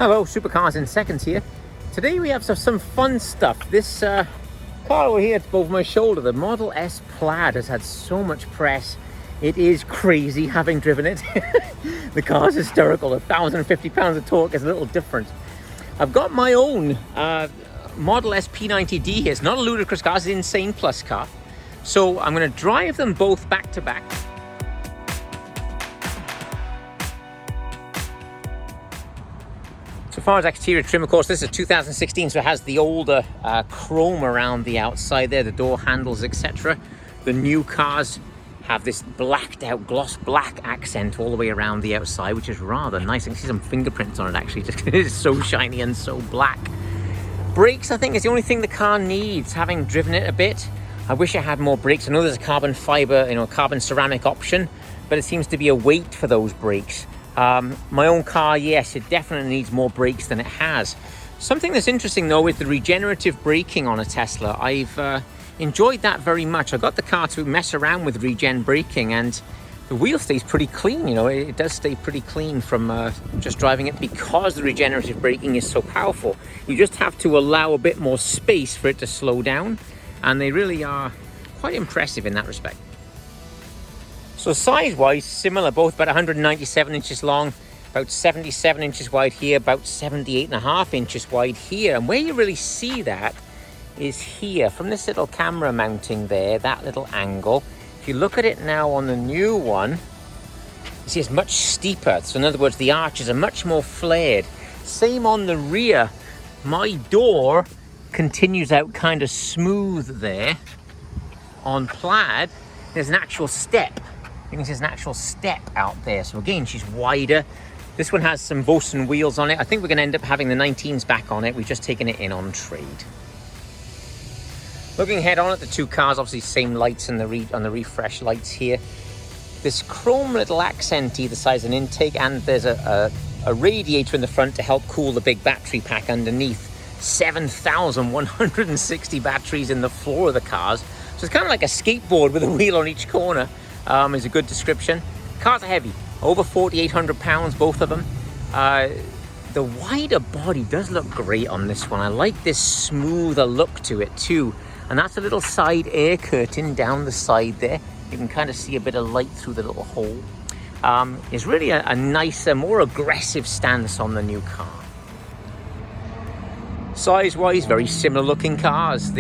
Hello, Supercars in Seconds here. Today we have some fun stuff. This car over here over my shoulder, the Model S Plaid, has had so much press. It is crazy having driven it. The car's hysterical. 1,050 pounds of torque is a little different. I've got my own Model S P90D here. It's not a ludicrous car, it's an insane plus car. So I'm going to drive them both back to back. So far as exterior trim, of course, this is 2016, so it has the older chrome around the outside there, the door handles, etc. The new cars have this blacked out gloss black accent all the way around the outside, which is rather nice. I can see some fingerprints on it actually, just it is so shiny and so black. Brakes, I think, is the only thing the car needs, having driven it a bit. I wish I had more brakes. I know there's a carbon fiber, carbon ceramic option, but it seems to be a weight for those brakes. My own car, yes, it definitely needs more brakes than it has. Something that's interesting though is the regenerative braking on a Tesla. I've enjoyed that very much. I got the car to mess around with regen braking and the wheel stays pretty clean. It does stay pretty clean from just driving it because the regenerative braking is so powerful. You just have to allow a bit more space for it to slow down, and they really are quite impressive in that respect. So size-wise, similar, both about 197 inches long, about 77 inches wide here, about 78.5 inches wide here. And where you really see that is here, from this little camera mounting there, that little angle. If you look at it now on the new one, you see it's much steeper. So in other words, the arches are much more flared. Same on the rear. My door continues out kind of smooth there. On Plaid, there's an actual step. You can see there's an actual step out there. So again, she's wider. This one has some Vossen wheels on it. I think we're going to end up having the 19s back on it. We've just taken it in on trade. Looking head on at the two cars, obviously same lights on the refresh lights here. This chrome little accent either side is an intake, and there's a radiator in the front to help cool the big battery pack underneath. 7,160 batteries in the floor of the cars. So it's kind of like a skateboard with a wheel on each corner. Is a good description. Cars are heavy, over 4,800 pounds, both of them. The wider body does look great on this one. I like this smoother look to it too. And that's a little side air curtain down the side there. You can kind of see a bit of light through the little hole. It's really a nicer, more aggressive stance on the new car. Size-wise, very similar looking cars.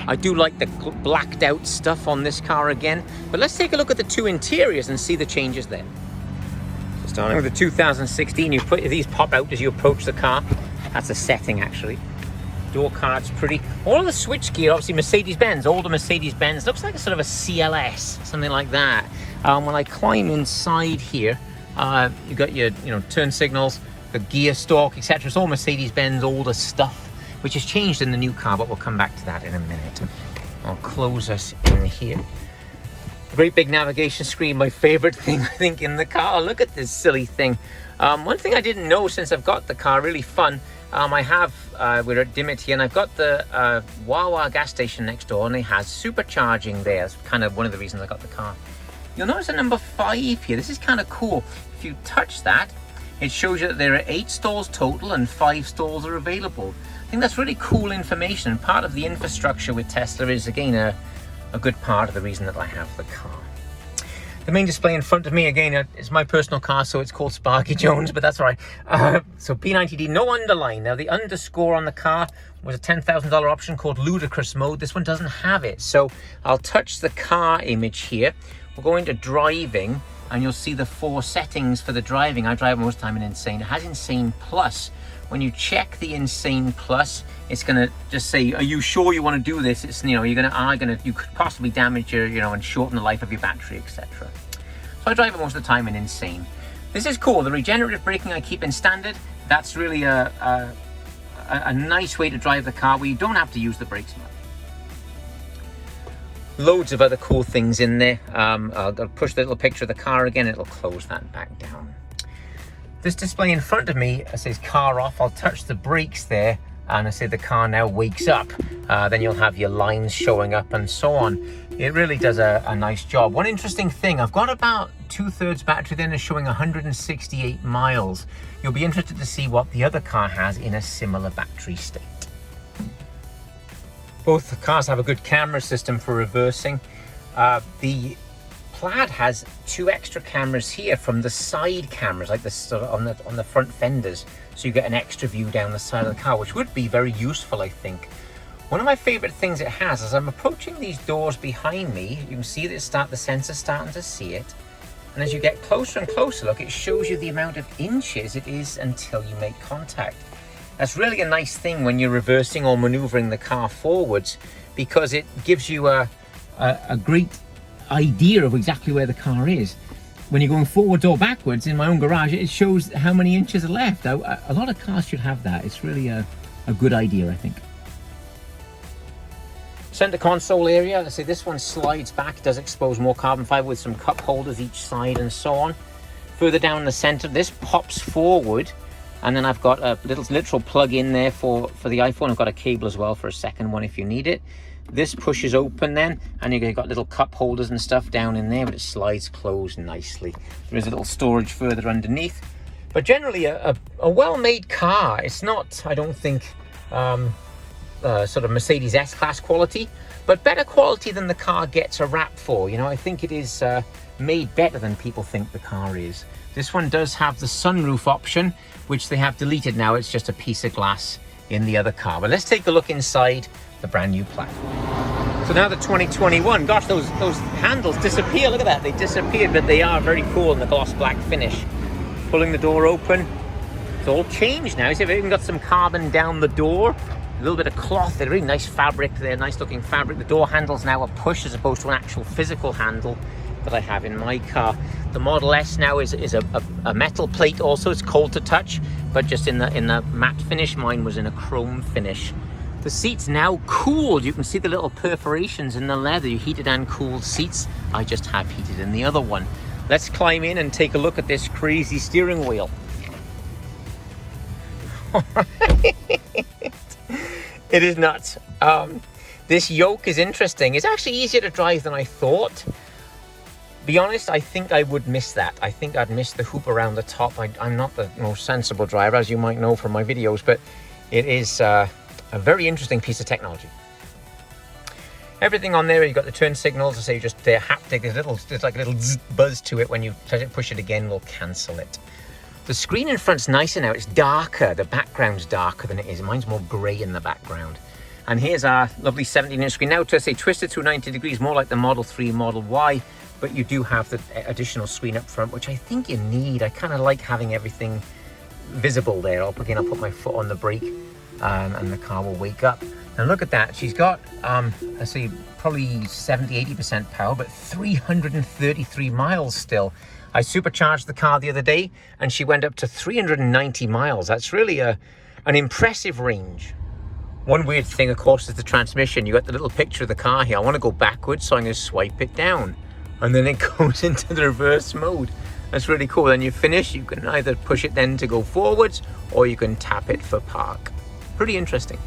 I do like the blacked out stuff on this car again, but let's take a look at the two interiors and see the changes there. So starting with the 2016, these pop out as you approach the car. That's a setting actually. Door card's pretty. All of the switchgear, obviously Mercedes-Benz, older Mercedes-Benz, looks like a sort of a CLS, something like that. When I climb inside here, you've got your turn signals, the gear stalk, etc. It's all Mercedes-Benz older stuff, which has changed in the new car, but we'll come back to that in a minute. I'll close us in here. Great big navigation screen, my favorite thing, I think, in the car. Look at this silly thing. One thing I didn't know since I've got the car, really fun, we're at Dimmitt here, and I've got the Wawa gas station next door, and it has supercharging there. That's kind of one of the reasons I got the car. You'll notice a number 5 here. This is kind of cool. If you touch that, it shows you that there are 8 stalls total and 5 stalls are available. I think that's really cool information. Part of the infrastructure with Tesla is, again, a good part of the reason that I have the car. The main display in front of me, again, is my personal car, so it's called Sparky Jones, but that's all right. So P90D, no underline. Now, the underscore on the car was a $10,000 option called Ludicrous Mode. This one doesn't have it. So I'll touch the car image here. We'll go into driving, and you'll see the 4 settings for the driving. I drive most of the time in Insane. It has Insane Plus. When you check the Insane Plus, it's going to just say, are you sure you want to do this? It's, you could possibly damage your, and shorten the life of your battery, etc. So I drive it most of the time in Insane. This is cool. The regenerative braking I keep in standard. That's really a nice way to drive the car where you don't have to use the brakes much. Loads of other cool things in there. I'll push the little picture of the car again. It'll close that back down. This display in front of me says car off. I'll touch the brakes there, and I say the car now wakes up. Then you'll have your lines showing up and so on. It really does a nice job. One interesting thing, I've got about 2/3 battery then is showing 168 miles. You'll be interested to see what the other car has in a similar battery state. Both the cars have a good camera system for reversing. The Plaid has 2 extra cameras here from the side cameras, like the sort of on the front fenders, so you get an extra view down the side of the car, which would be very useful, I think. One of my favorite things it has, as I'm approaching these doors behind me, you can see that the sensor's starting to see it. And as you get closer and closer, look, it shows you the amount of inches it is until you make contact. That's really a nice thing when you're reversing or maneuvering the car forwards, because it gives you a great idea of exactly where the car is. When you're going forwards or backwards in my own garage, it shows how many inches are left. A lot of cars should have that. It's really a good idea, I think. Center console area, let's say this one slides back. It does expose more carbon fiber with some cup holders each side and so on. Further down the center, this pops forward, and then I've got a literal plug in there for the iPhone. I've got a cable as well for a second one if you need it. This pushes open then, and you've got little cup holders and stuff down in there, but it slides closed nicely. There is a little storage further underneath, but generally a well-made car. It's not, I don't think, sort of Mercedes S-Class quality, but better quality than the car gets a rap for. You know, I think it is made better than people think the car is. This one does have the sunroof option, which they have deleted now. It's just a piece of glass in the other car. But let's take a look inside the brand new Plaid. So now the 2021, gosh, those handles disappear. Look at that, they disappeared, but they are very cool in the gloss black finish. Pulling the door open, it's all changed now. See, they've even got some carbon down the door. A little bit of cloth, they're really nice fabric there, nice looking fabric. The door handle's now a push as opposed to an actual physical handle that I have in my car. The Model S now is a metal plate also. It's cold to touch, but just in the matte finish. Mine was in a chrome finish. The seats now cooled. You can see the little perforations in the leather. You heated and cooled seats. I just have heated in the other one. Let's climb in and take a look at this crazy steering wheel. All right. It is nuts. This yoke is interesting. It's actually easier to drive than I thought. Be honest, I think I would miss that. I think I'd miss the hoop around the top. I'm not the most sensible driver, as you might know from my videos, but it is a very interesting piece of technology. Everything on there, you've got the turn signals. I say just haptic. There's like a little zzz buzz to it. When you push it again, we'll cancel it. The screen in front's nicer now. It's darker. The background's darker than it is. Mine's more grey in the background. And here's our lovely 17-inch screen. Now to say twisted through 90 degrees, more like the Model 3, Model Y, but you do have the additional screen up front, which I think you need. I kind of like having everything visible there. I'll put my foot on the brake and the car will wake up. And look at that. She's got, let's see, probably 70-80% power, but 333 miles still. I supercharged the car the other day and she went up to 390 miles. That's really an impressive range. One weird thing, of course, is the transmission. You got the little picture of the car here. I want to go backwards, so I'm going to swipe it down. And then it goes into the reverse mode. That's really cool. Then you finish, you can either push it then to go forwards, or you can tap it for park. Pretty interesting.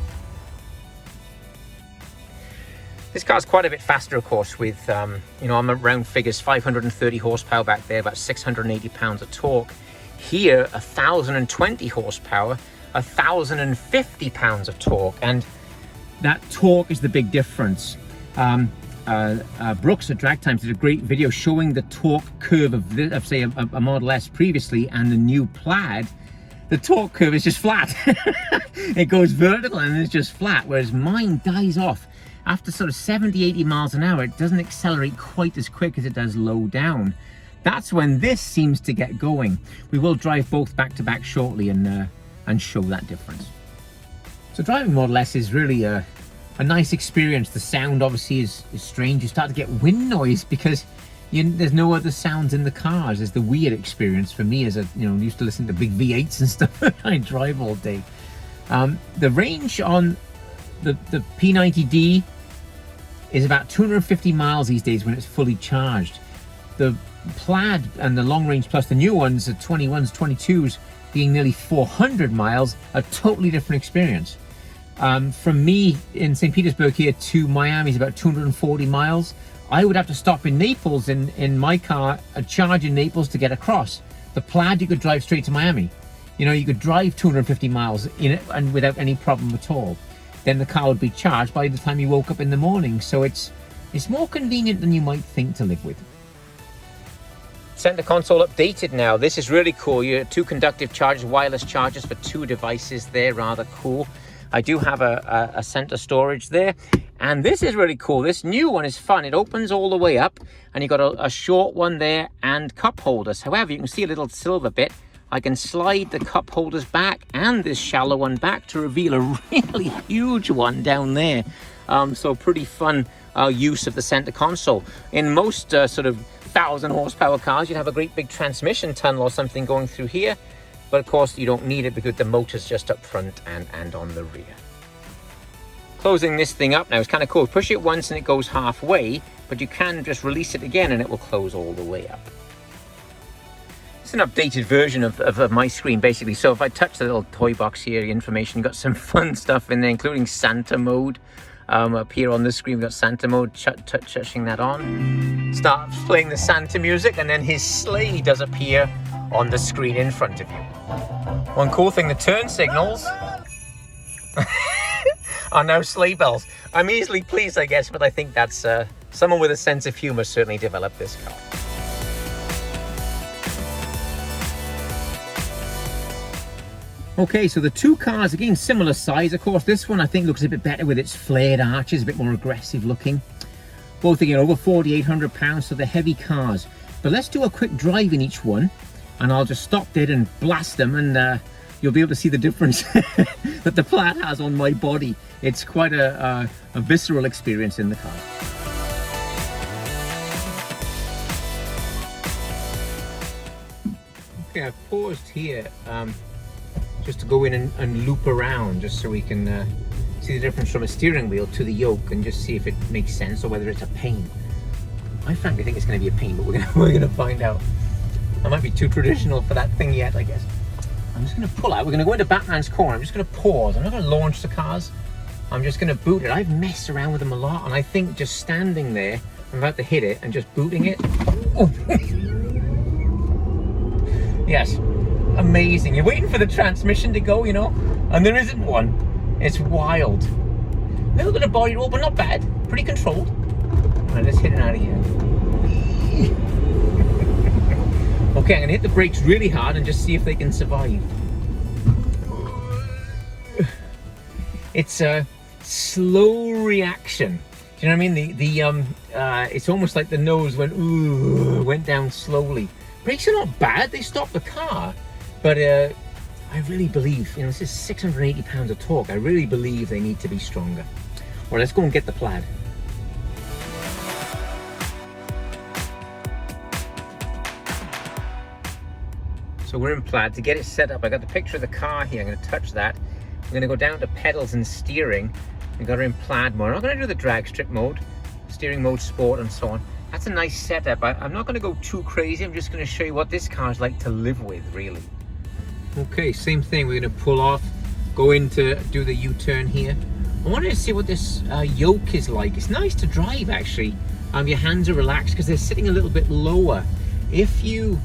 This car's quite a bit faster, of course, with, you know, I'm around figures, 530 horsepower back there, about 680 pounds of torque. Here, 1,020 horsepower, 1,050 pounds of torque, and that torque is the big difference. Brooks at Drag Times did a great video showing the torque curve of say, a Model S previously and the new Plaid. The torque curve is just flat. It goes vertical and it's just flat, whereas mine dies off. After sort of 70-80 miles an hour, it doesn't accelerate quite as quick as it does low down. That's when this seems to get going. We will drive both back to back shortly and show that difference. So driving Model S is really a nice experience. The sound obviously is strange. You start to get wind noise because there's no other sounds in the cars. It's the weird experience for me as used to listen to big V8s and stuff. I drive all day. The range on the P90D is about 250 miles these days when it's fully charged. The Plaid and the Long Range Plus, the new ones, the 21s, 22s, being nearly 400 miles, a totally different experience. From me in St. Petersburg here to Miami is about 240 miles. I would have to stop in Naples in my car, charge in Naples to get across. The Plaid, you could drive straight to Miami. You know, you could drive 250 miles in it and without any problem at all. Then the car would be charged by the time you woke up in the morning. So it's more convenient than you might think to live with. Center console updated now. This is really cool. You have 2 conductive chargers, wireless chargers for 2 devices there, rather cool. I do have a center storage there. And this is really cool. This new one is fun. It opens all the way up and you got a short one there and cup holders. However, you can see a little silver bit. I can slide the cup holders back and this shallow one back to reveal a really huge one down there. So pretty fun use of the center console. In most sort of 1,000 horsepower cars, you'd have a great big transmission tunnel or something going through here. But of course you don't need it because the motor's just up front and on the rear. Closing this thing up now is kind of cool. Push it once and it goes halfway, but you can just release it again and it will close all the way up. It's an updated version of my screen basically. So if I touch the little toy box here, the information, got some fun stuff in there, including Santa mode. Up here on the screen, we've got Santa mode, touching that on. Starts playing the Santa music and then his sleigh does appear on the screen in front of you. One cool thing, the turn signals are now sleigh bells. I'm easily pleased, I guess, but I think that's someone with a sense of humor certainly developed this car. Okay, so the 2 cars, again, similar size. Of course, this one I think looks a bit better with its flared arches, a bit more aggressive looking. Both again over 4,800 pounds, so they're heavy cars. But let's do a quick drive in each one, and I'll just stop dead and blast them, and you'll be able to see the difference that the Plaid has on my body. It's quite a visceral experience in the car. Okay, I've paused here just to go in and loop around, just so we can see the difference from a steering wheel to the yoke and just see if it makes sense or whether it's a pain. I frankly think it's going to be a pain, but we're gonna find out. I might be too traditional for that thing yet, I guess. I'm just going to pull out. We're going to go into Batman's corner. I'm just going to pause. I'm not going to launch the cars. I'm just going to boot it. I've messed around with them a lot, and I think just standing there, I'm about to hit it, and just booting it. Oh. Yes, amazing. You're waiting for the transmission to go, you know, and there isn't one. It's wild. A little bit of body roll, but not bad. Pretty controlled. All right, let's hit it out of here. Okay, I'm gonna hit the brakes really hard and just see if they can survive. It's a slow reaction. Do you know what I mean? It's almost like the nose went down slowly. Brakes are not bad. They stop the car, but I really believe, you know, this is 680 pounds of torque. I really believe they need to be stronger. Well, let's go and get the Plaid. So we're in Plaid. To get it set up, I got the picture of the car here. I'm going to touch that. I'm going to go down to pedals and steering. We got her in Plaid mode. I'm not going to do the drag strip mode, steering mode, sport, and so on. That's a nice setup. I'm not going to go too crazy. I'm just going to show you what this car is like to live with, really. Okay, same thing. We're going to pull off, go in to do the U-turn here. I wanted to see what this yoke is like. It's nice to drive, actually. Your hands are relaxed because they're sitting a little bit lower. If you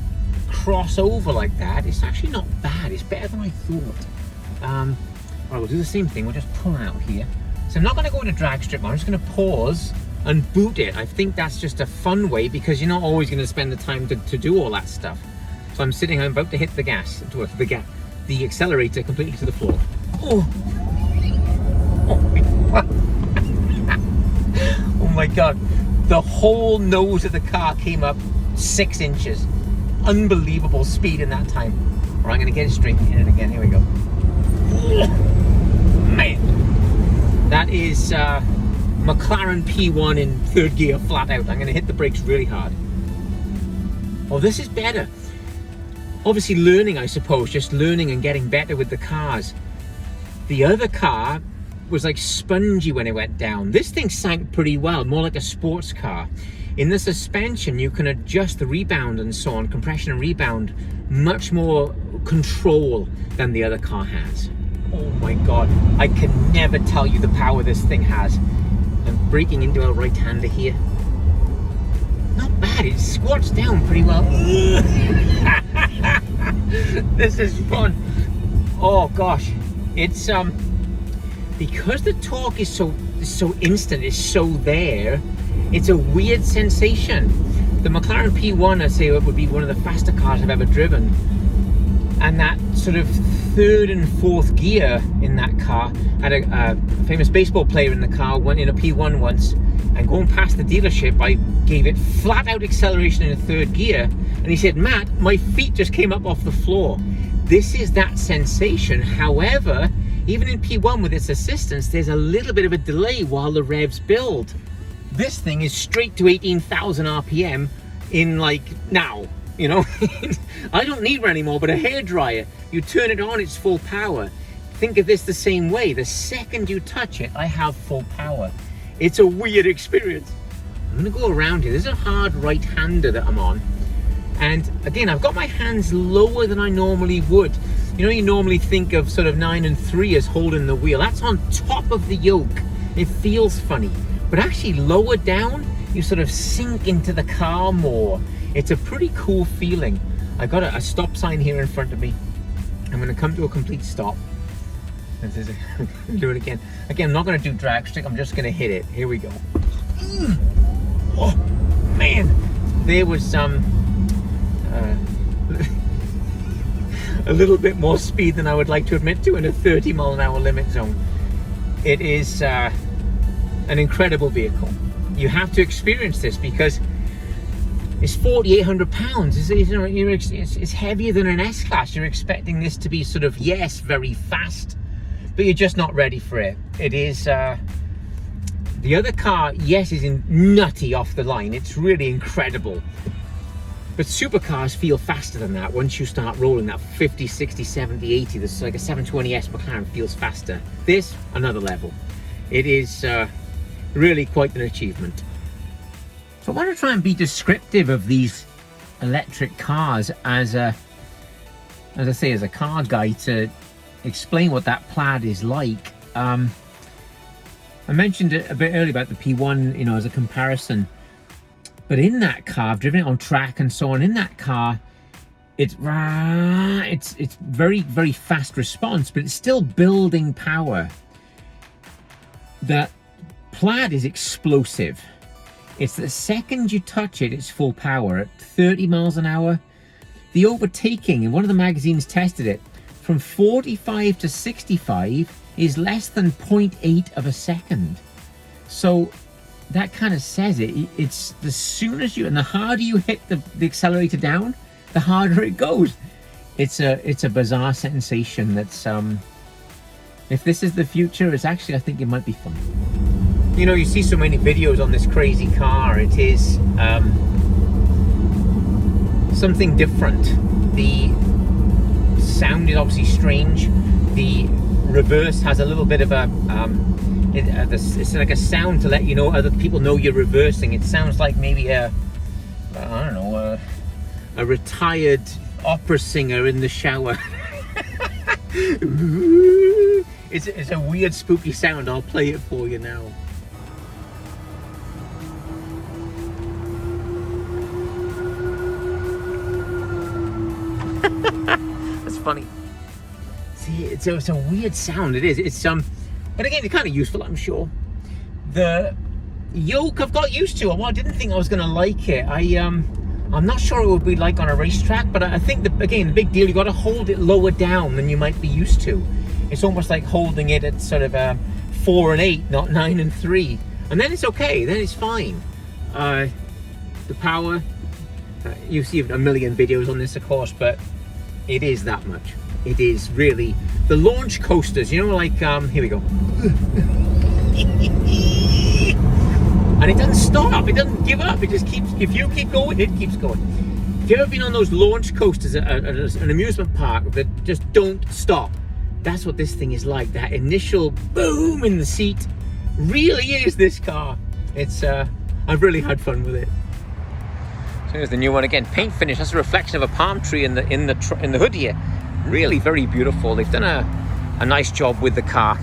cross over like that, it's actually not bad. It's better than I thought. All right, we'll do the same thing. We'll just pull out here. So I'm not going to go into drag strip mode. I'm just going to pause and boot it. I think that's just a fun way because you're not always going to spend the time to do all that stuff. So I'm about to hit the gas, the accelerator completely to the floor. Oh, oh my God. The whole nose of the car came up 6 inches. Unbelievable speed in that time. All right, I'm going to get it straight and hit it again. Here we go. Man, that is McLaren P1 in 3rd gear flat out. I'm going to hit the brakes really hard. Oh, this is better. Obviously learning, I suppose, just learning and getting better with the cars. The other car was like spongy when it went down. This thing sank pretty well, more like a sports car. In the suspension, you can adjust the rebound and so on, compression and rebound, much more control than the other car has. Oh my God, I can never tell you the power this thing has. I'm breaking into a right-hander here. Not bad, it squats down pretty well. This is fun. Oh gosh, it's because the torque is so instant, it's so there, it's a weird sensation. The McLaren P1, I say, it would be one of the faster cars I've ever driven, and that sort of third and fourth gear in that car. I had a famous baseball player in the car, went in a P1 once, and going past the dealership, I gave it flat out acceleration in a third gear, and he said, Matt, my feet just came up off the floor. This is that sensation. However, even in P1 with its assistance, there's a little bit of a delay while the revs build. This thing is straight to 18,000 RPM in like now, you know. I don't need one anymore, but a hairdryer, you turn it on, it's full power. Think of this the same way. The second you touch it, I have full power. It's a weird experience. I'm gonna go around here. There's a hard right-hander that I'm on. And again, I've got my hands lower than I normally would. You know, you normally think of sort of 9 and 3 as holding the wheel. That's on top of the yoke. It feels funny. But actually lower down, you sort of sink into the car more. It's a pretty cool feeling. I got a stop sign here in front of me. I'm gonna come to a complete stop. Do it again. Again, I'm not gonna do drag stick, I'm just gonna hit it. Here we go. Oh, man. There was a little bit more speed than I would like to admit to in a 30-mile-an-hour limit zone. It is an incredible vehicle. You have to experience this because it's 4,800 pounds. It's heavier than an S-Class. You're expecting this to be sort of, yes, very fast, but you're just not ready for it. It is, the other car, yes, is nutty off the line. It's really incredible. But supercars feel faster than that once you start rolling that 50, 60, 70, 80. This is like a 720S McLaren feels faster. This, another level. It is really quite an achievement. So I want to try and be descriptive of these electric cars as I say, as a car guy, to explain what that Plaid is like. I mentioned it a bit earlier about the P1, you know, as a comparison. But in that car, I've driven it on track and so on. In that car, it's very, very fast response, but it's still building power. The Plaid is explosive. It's the second you touch it, it's full power at 30 miles an hour. The overtaking, and one of the magazines tested it, from 45 to 65 is less than 0.8 of a second. So that kind of says it. It's the sooner and the harder you hit the accelerator down, the harder it goes. It's a bizarre sensation that's if this is the future, it's actually, I think it might be fun. You know, you see so many videos on this crazy car. It is something different. The sound is obviously strange. The reverse has a little bit of a it's like a sound to let you know, other people know you're reversing. It sounds like maybe I don't know, a retired opera singer in the shower. It's a weird, spooky sound. I'll play it for you now. That's funny. See, it's a weird sound. It is. It's but again, it's kind of useful, I'm sure. The yoke I've got used to. Well, I didn't think I was going to like it. I'm not sure it would be like on a racetrack, but I think again, the big deal, you got to hold it lower down than you might be used to. It's almost like holding it at sort of 4 and 8, not 9 and 3, and then it's okay. Then it's fine. The power, you see a million videos on this, of course, but it is that much. It is really the launch coasters, you know, like here we go. And it doesn't stop, it doesn't give up, it just keeps, if you keep going, it keeps going. If you've ever been on those launch coasters at an amusement park that just don't stop, that's what this thing is like. That initial boom in the seat really is this car. It's I've really had fun with it. So here's the new one again. Paint finish, that's a reflection of a palm tree in the hood here. Really very beautiful. They've done a a nice job with the car.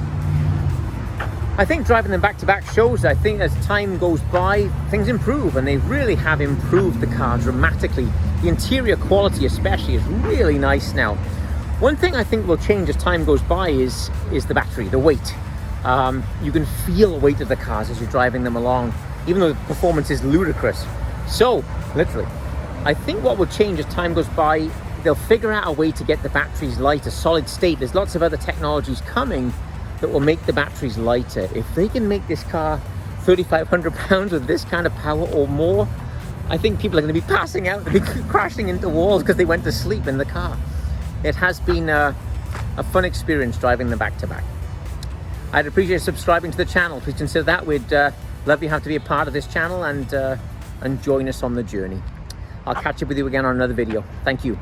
I think driving them back to back shows, I think as time goes by, things improve, and they really have improved the car dramatically. The interior quality especially is really nice now. One thing I think will change as time goes by is the battery, the weight. You can feel the weight of the cars as you're driving them along, even though the performance is ludicrous. So, literally, I think what will change as time goes by, they'll figure out a way to get the batteries lighter, solid state. There's lots of other technologies coming that will make the batteries lighter. If they can make this car 3,500 pounds with this kind of power or more, I think people are going to be passing out, they'll be crashing into walls because they went to sleep in the car. It has been a fun experience driving them back to back. I'd appreciate subscribing to the channel. Please consider that. We'd love you to be a part of this channel and join us on the journey. I'll catch up with you again on another video. Thank you.